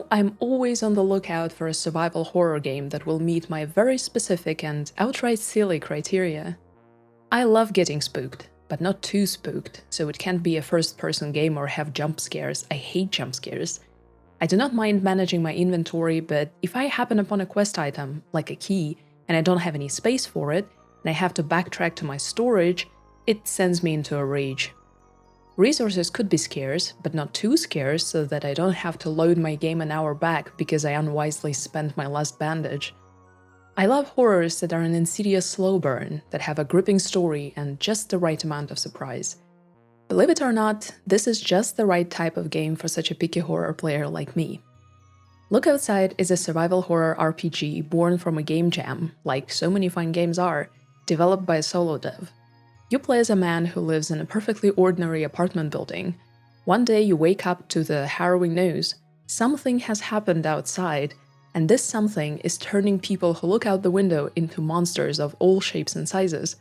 I'm always on the lookout for a survival horror game that will meet my very specific and outright silly criteria. I love getting spooked, but not too spooked, so it can't be a first-person game or have jump scares. I hate jump scares. I do not mind managing my inventory, but if I happen upon a quest item, like a key, and I don't have any space for it, and I have to backtrack to my storage, it sends me into a rage. Resources could be scarce, but not too scarce so that I don't have to load my game an hour back because I unwisely spent my last bandage. I love horrors that are an insidious slow burn, that have a gripping story and just the right amount of surprise. Believe it or not, this is just the right type of game for such a picky horror player like me. Look Outside is a survival horror RPG born from a game jam, like so many fine games are, developed by a solo dev. You play as a man who lives in a perfectly ordinary apartment building. One day you wake up to the harrowing news. Something has happened outside, and this something is turning people who look out the window into monsters of all shapes and sizes.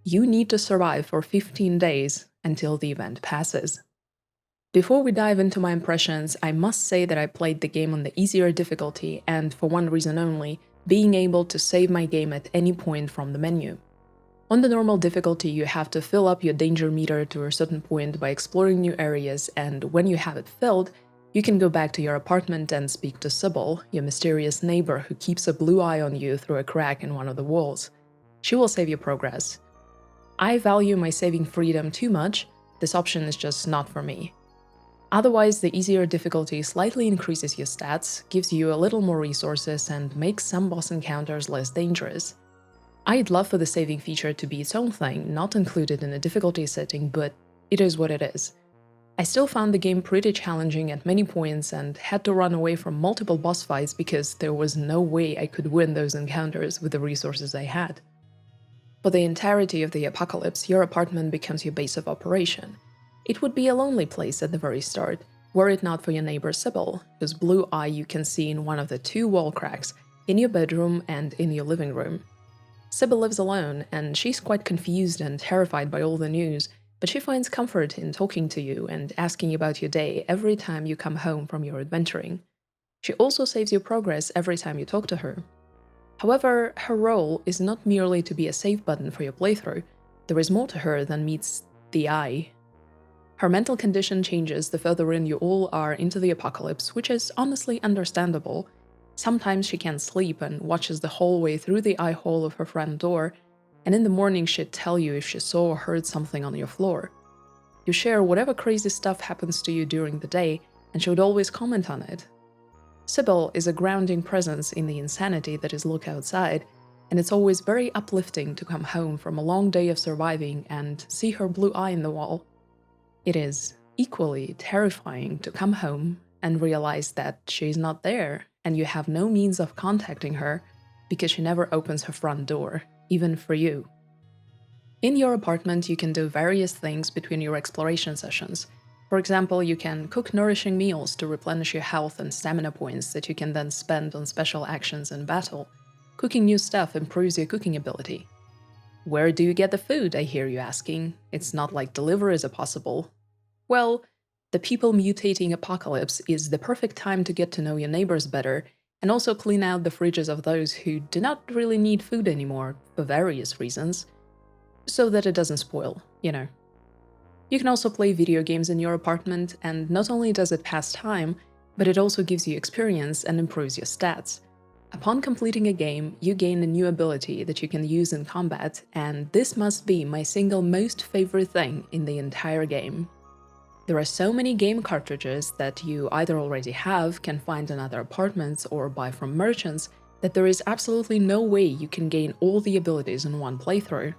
You need to survive for 15 days until the event passes. Before we dive into my impressions, I must say that I played the game on the easier difficulty and, for one reason only, being able to save my game at any point from the menu. On the normal difficulty, you have to fill up your danger meter to a certain point by exploring new areas, and when you have it filled, you can go back to your apartment and speak to Sybil, your mysterious neighbor who keeps a blue eye on you through a crack in one of the walls. She will save your progress. I value my saving freedom too much. This option is just not for me. Otherwise, the easier difficulty slightly increases your stats, gives you a little more resources, and makes some boss encounters less dangerous. I'd love for the saving feature to be its own thing, not included in a difficulty setting, but it is what it is. I still found the game pretty challenging at many points and had to run away from multiple boss fights because there was no way I could win those encounters with the resources I had. For the entirety of the apocalypse, your apartment becomes your base of operation. It would be a lonely place at the very start, were it not for your neighbor Sybil, whose blue eye you can see in one of the two wall cracks, in your bedroom and in your living room. Sybil lives alone, and she's quite confused and terrified by all the news, but she finds comfort in talking to you and asking about your day every time you come home from your adventuring. She also saves your progress every time you talk to her. However, her role is not merely to be a save button for your playthrough. There is more to her than meets the eye. Her mental condition changes the further in you all are into the apocalypse, which is honestly understandable. Sometimes she can't sleep and watches the whole way through the eye hole of her front door, and in the morning she'd tell you if she saw or heard something on your floor. You share whatever crazy stuff happens to you during the day, and she would always comment on it. Sybil is a grounding presence in the insanity that is Look Outside, and it's always very uplifting to come home from a long day of surviving and see her blue eye in the wall. It is equally terrifying to come home and realize that she's not there, and you have no means of contacting her because she never opens her front door, even for you. In your apartment, you can do various things between your exploration sessions. For example, you can cook nourishing meals to replenish your health and stamina points that you can then spend on special actions in battle. Cooking new stuff improves your cooking ability. Where do you get the food, I hear you asking? It's not like deliveries are possible. Well, the people mutating apocalypse is the perfect time to get to know your neighbors better and also clean out the fridges of those who do not really need food anymore for various reasons, so that it doesn't spoil, you know. You can also play video games in your apartment, and not only does it pass time, but it also gives you experience and improves your stats. Upon completing a game, you gain a new ability that you can use in combat, and this must be my single most favorite thing in the entire game. There are so many game cartridges that you either already have, can find in other apartments, or buy from merchants that there is absolutely no way you can gain all the abilities in one playthrough.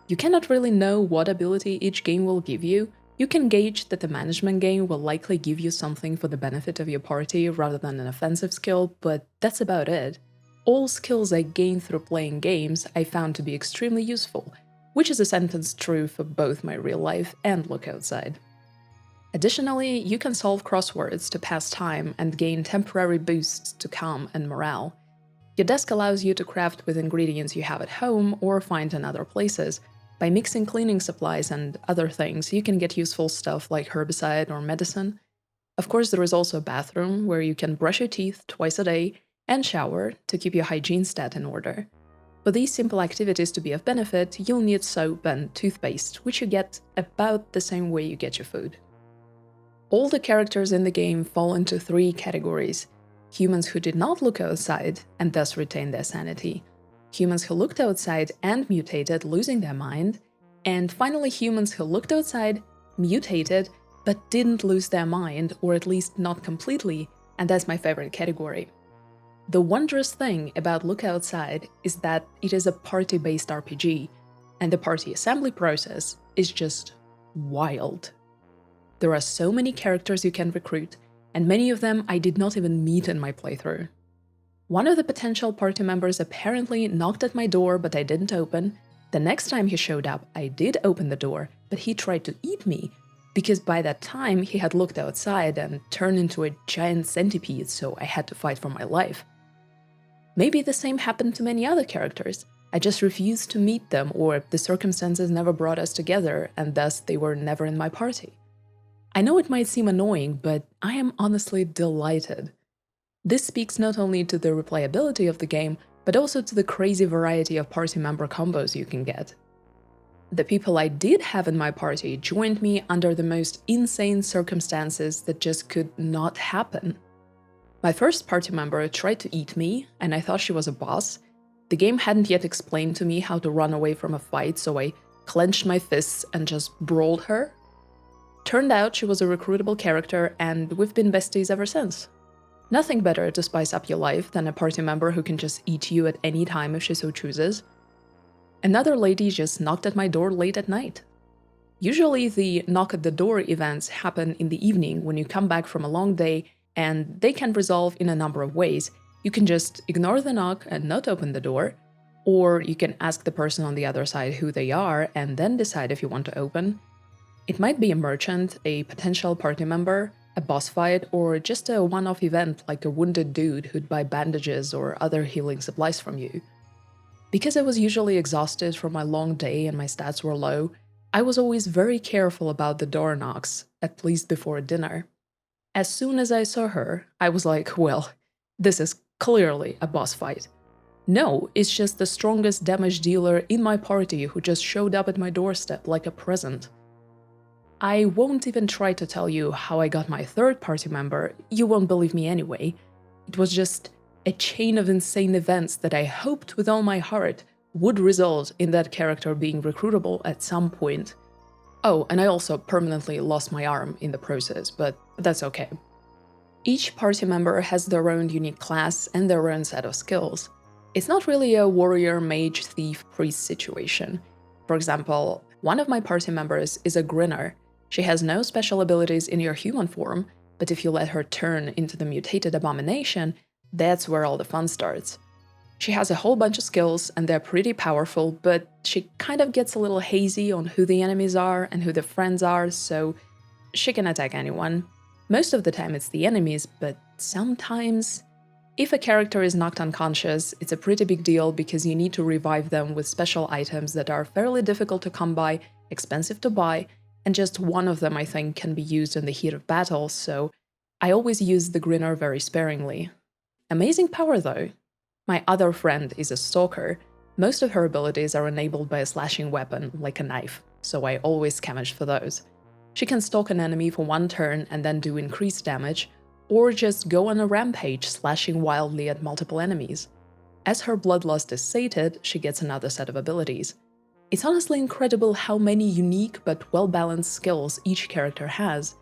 You cannot really know what ability each game will give you. You can gauge that the management game will likely give you something for the benefit of your party rather than an offensive skill, but that's about it. All skills I gained through playing games I found to be extremely useful, which is a sentence true for both my real life and Look Outside. Additionally, you can solve crosswords to pass time and gain temporary boosts to calm and morale. Your desk allows you to craft with ingredients you have at home or find in other places. By mixing cleaning supplies and other things, you can get useful stuff like herbicide or medicine. Of course, there is also a bathroom where you can brush your teeth twice a day and shower to keep your hygiene stat in order. For these simple activities to be of benefit, you'll need soap and toothpaste, which you get about the same way you get your food. All the characters in the game fall into 3 categories: humans who did not look outside and thus retain their sanity, humans who looked outside and mutated, losing their mind, and finally humans who looked outside, mutated, but didn't lose their mind, or at least not completely, and that's my favorite category. The wondrous thing about Look Outside is that it is a party-based RPG, and the party assembly process is just wild. There are so many characters you can recruit, and many of them I did not even meet in my playthrough. One of the potential party members apparently knocked at my door, but I didn't open. The next time he showed up, I did open the door, but he tried to eat me, because by that time he had looked outside and turned into a giant centipede, so I had to fight for my life. Maybe the same happened to many other characters. I just refused to meet them, or the circumstances never brought us together, and thus they were never in my party. I know it might seem annoying, but I am honestly delighted. This speaks not only to the replayability of the game, but also to the crazy variety of party member combos you can get. The people I did have in my party joined me under the most insane circumstances that just could not happen. My first party member tried to eat me, and I thought she was a boss. The game hadn't yet explained to me how to run away from a fight, so I clenched my fists and just brawled her. Turned out she was a recruitable character, and we've been besties ever since. Nothing better to spice up your life than a party member who can just eat you at any time if she so chooses. Another lady just knocked at my door late at night. Usually the knock at the door events happen in the evening when you come back from a long day, and they can resolve in a number of ways. You can just ignore the knock and not open the door, or you can ask the person on the other side who they are and then decide if you want to open. It might be a merchant, a potential party member, a boss fight, or just a one-off event like a wounded dude who'd buy bandages or other healing supplies from you. Because I was usually exhausted from my long day and my stats were low, I was always very careful about the door knocks, at least before dinner. As soon as I saw her, I was like, well, this is clearly a boss fight. No, it's just the strongest damage dealer in my party who just showed up at my doorstep like a present. I won't even try to tell you how I got my third party member, you won't believe me anyway. It was just a chain of insane events that I hoped with all my heart would result in that character being recruitable at some point. Oh, and I also permanently lost my arm in the process, but that's okay. Each party member has their own unique class and their own set of skills. It's not really a warrior, mage, thief, priest situation. For example, one of my party members is a grinner. She has no special abilities in her human form, but if you let her turn into the mutated abomination, that's where all the fun starts. She has a whole bunch of skills and they're pretty powerful, but she kind of gets a little hazy on who the enemies are and who the friends are, so she can attack anyone. Most of the time it's the enemies, but sometimes, if a character is knocked unconscious, it's a pretty big deal because you need to revive them with special items that are fairly difficult to come by, expensive to buy, and just one of them I think can be used in the heat of battle, so I always use the grinner very sparingly. Amazing power though. My other friend is a stalker. Most of her abilities are enabled by a slashing weapon, like a knife, so I always scavenge for those. She can stalk an enemy for one turn and then do increased damage, or just go on a rampage slashing wildly at multiple enemies. As her bloodlust is sated, she gets another set of abilities. It's honestly incredible how many unique but well-balanced skills each character has.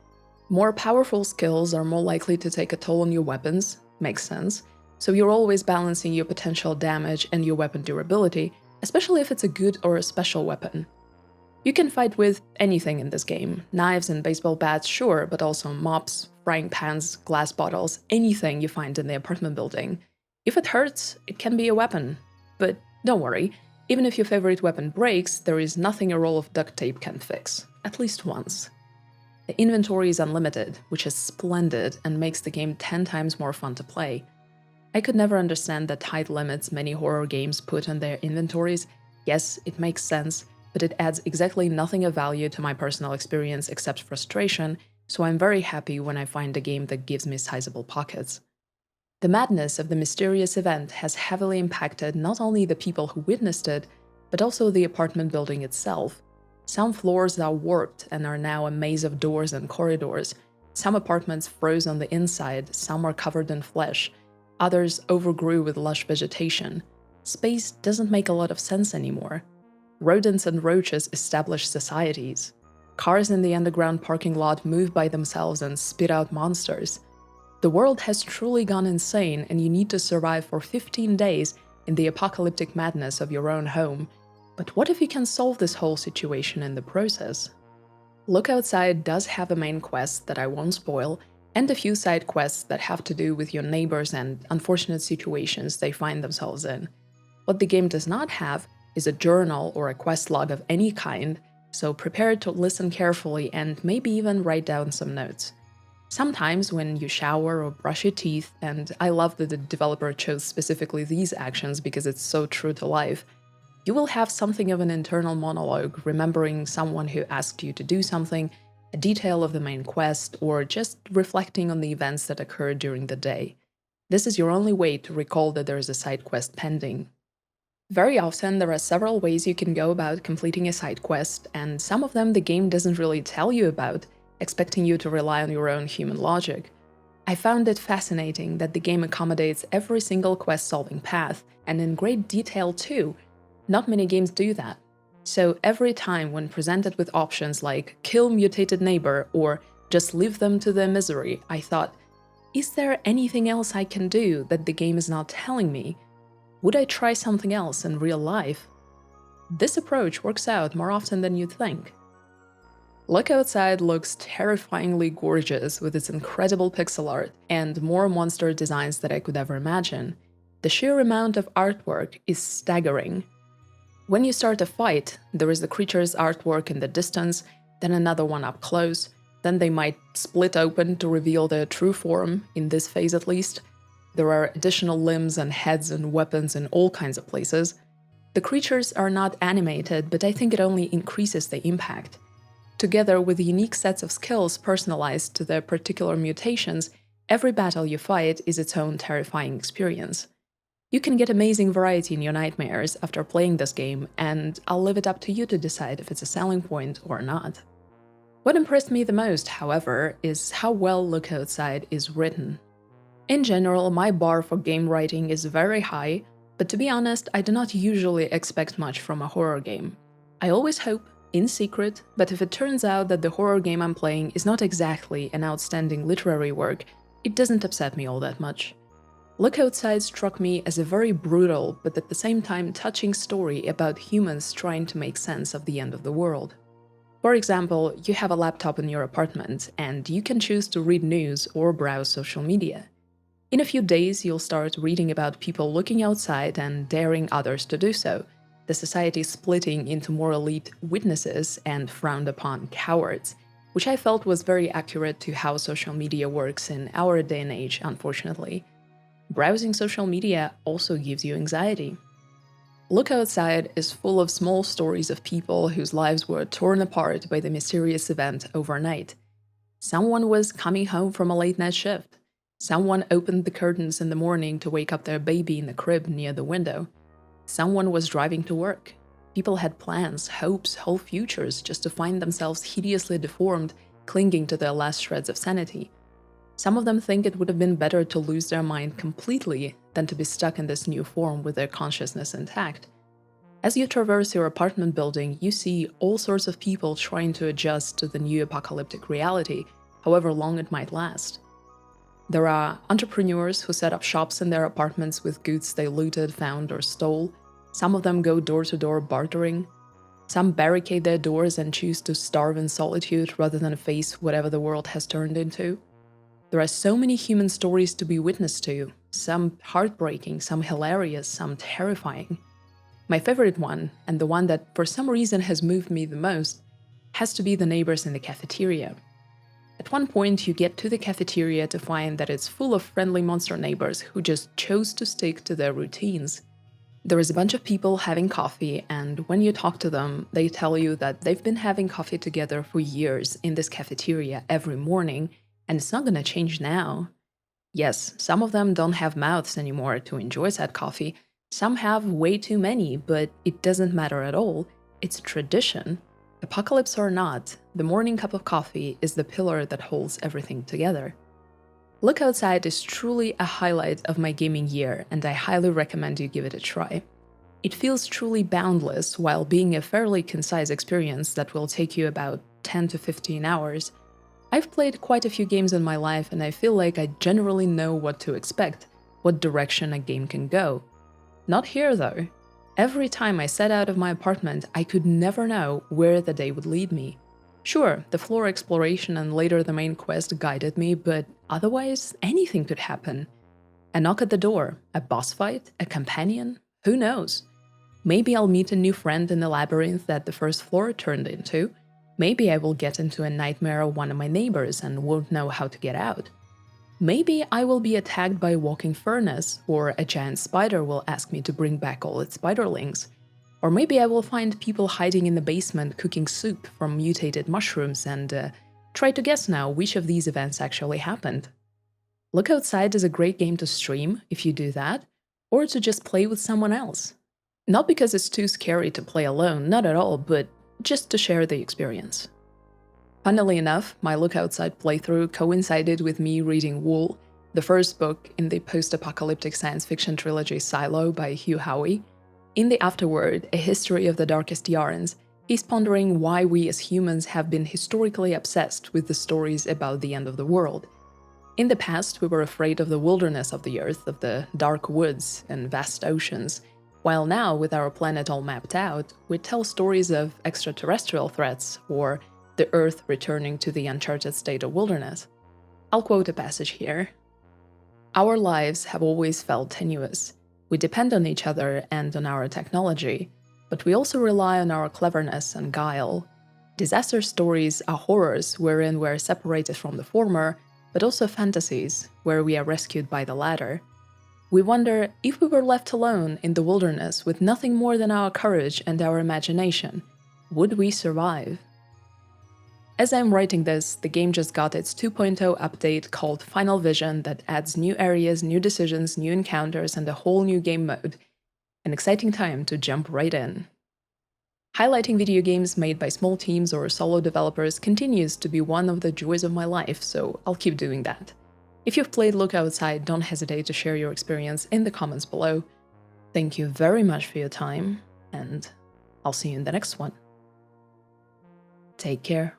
More powerful skills are more likely to take a toll on your weapons, makes sense, so you're always balancing your potential damage and your weapon durability, especially if it's a good or a special weapon. You can fight with anything in this game, knives and baseball bats, sure, but also mops, frying pans, glass bottles, anything you find in the apartment building. If it hurts, it can be a weapon. But don't worry, even if your favorite weapon breaks, there is nothing a roll of duct tape can fix, at least once. The inventory is unlimited, which is splendid and makes the game 10 times more fun to play. I could never understand the tight limits many horror games put on their inventories. Yes, it makes sense, but it adds exactly nothing of value to my personal experience except frustration, so I'm very happy when I find a game that gives me sizable pockets. The madness of the mysterious event has heavily impacted not only the people who witnessed it, but also the apartment building itself. Some floors are warped and are now a maze of doors and corridors. Some apartments froze on the inside, some are covered in flesh, others overgrew with lush vegetation. Space doesn't make a lot of sense anymore. Rodents and roaches established societies. Cars in the underground parking lot move by themselves and spit out monsters. The world has truly gone insane, and you need to survive for 15 days in the apocalyptic madness of your own home. But what if you can solve this whole situation in the process? Look Outside does have a main quest that I won't spoil, and a few side quests that have to do with your neighbors and unfortunate situations they find themselves in. What the game does not have is a journal or a quest log of any kind, so prepare to listen carefully and maybe even write down some notes. Sometimes when you shower or brush your teeth, and I love that the developer chose specifically these actions because it's so true to life, you will have something of an internal monologue, remembering someone who asked you to do something, a detail of the main quest, or just reflecting on the events that occurred during the day. This is your only way to recall that there is a side quest pending. Very often, there are several ways you can go about completing a side quest, and some of them the game doesn't really tell you about, expecting you to rely on your own human logic. I found it fascinating that the game accommodates every single quest-solving path, and in great detail too. Not many games do that. So every time when presented with options like kill mutated neighbor or just leave them to their misery, I thought, is there anything else I can do that the game is not telling me? Would I try something else in real life? This approach works out more often than you'd think. Look Outside looks terrifyingly gorgeous with its incredible pixel art and more monster designs that I could ever imagine. The sheer amount of artwork is staggering. When you start a fight, there is the creature's artwork in the distance, then another one up close, then they might split open to reveal their true form, in this phase at least. There are additional limbs and heads and weapons in all kinds of places. The creatures are not animated, but I think it only increases the impact. Together with unique sets of skills personalized to their particular mutations, every battle you fight is its own terrifying experience. You can get amazing variety in your nightmares after playing this game, and I'll leave it up to you to decide if it's a selling point or not. What impressed me the most, however, is how well Look Outside is written. In general, my bar for game writing is very high, but to be honest, I do not usually expect much from a horror game. I always hope, in secret, but if it turns out that the horror game I'm playing is not exactly an outstanding literary work, it doesn't upset me all that much. Look Outside struck me as a very brutal, but at the same time touching story about humans trying to make sense of the end of the world. For example, you have a laptop in your apartment, and you can choose to read news or browse social media. In a few days, you'll start reading about people looking outside and daring others to do so, the society splitting into more elite witnesses and frowned upon cowards, which I felt was very accurate to how social media works in our day and age, unfortunately. Browsing social media also gives you anxiety. Look Outside is full of small stories of people whose lives were torn apart by the mysterious event overnight. Someone was coming home from a late-night shift. Someone opened the curtains in the morning to wake up their baby in the crib near the window. Someone was driving to work. People had plans, hopes, whole futures just to find themselves hideously deformed, clinging to their last shreds of sanity. Some of them think it would have been better to lose their mind completely than to be stuck in this new form with their consciousness intact. As you traverse your apartment building, you see all sorts of people trying to adjust to the new apocalyptic reality, however long it might last. There are entrepreneurs who set up shops in their apartments with goods they looted, found, or stole. Some of them go door-to-door bartering. Some barricade their doors and choose to starve in solitude rather than face whatever the world has turned into. There are so many human stories to be witness to, some heartbreaking, some hilarious, some terrifying. My favorite one, and the one that for some reason has moved me the most, has to be the neighbors in the cafeteria. At one point, you get to the cafeteria to find that it's full of friendly monster neighbors who just chose to stick to their routines. There is a bunch of people having coffee, and when you talk to them, they tell you that they've been having coffee together for years in this cafeteria every morning, and it's not gonna change now. Yes, some of them don't have mouths anymore to enjoy said coffee, some have way too many, but it doesn't matter at all. It's tradition. Apocalypse or not, the morning cup of coffee is the pillar that holds everything together. Look Outside is truly a highlight of my gaming year, and I highly recommend you give it a try. It feels truly boundless while being a fairly concise experience that will take you about 10 to 15 hours. I've played quite a few games in my life, and I feel like I generally know what to expect, what direction a game can go. Not here though. Every time I set out of my apartment, I could never know where the day would lead me. Sure, the floor exploration and later the main quest guided me, but otherwise, anything could happen. A knock at the door, a boss fight, a companion, who knows? Maybe I'll meet a new friend in the labyrinth that the first floor turned into. Maybe I will get into a nightmare of one of my neighbors and won't know how to get out. Maybe I will be attacked by a walking furnace, or a giant spider will ask me to bring back all its spiderlings. Or maybe I will find people hiding in the basement cooking soup from mutated mushrooms and try to guess now which of these events actually happened. Look Outside is a great game to stream, if you do that, or to just play with someone else. Not because it's too scary to play alone, not at all, but just to share the experience. Funnily enough, my Look Outside playthrough coincided with me reading Wool, the first book in the post-apocalyptic science fiction trilogy Silo by Hugh Howey. In the afterword, A History of the Darkest Yarns, he's pondering why we as humans have been historically obsessed with the stories about the end of the world. In the past, we were afraid of the wilderness of the Earth, of the dark woods and vast oceans, while now, with our planet all mapped out, we tell stories of extraterrestrial threats or the Earth returning to the uncharted state of wilderness. I'll quote a passage here. Our lives have always felt tenuous. We depend on each other and on our technology, but we also rely on our cleverness and guile. Disaster stories are horrors wherein we're separated from the former, but also fantasies where we are rescued by the latter. We wonder, if we were left alone in the wilderness with nothing more than our courage and our imagination, would we survive? As I'm writing this, the game just got its 2.0 update called Final Vision that adds new areas, new decisions, new encounters, and a whole new game mode. An exciting time to jump right in. Highlighting video games made by small teams or solo developers continues to be one of the joys of my life, so I'll keep doing that. If you've played Look Outside, don't hesitate to share your experience in the comments below. Thank you very much for your time, and I'll see you in the next one. Take care.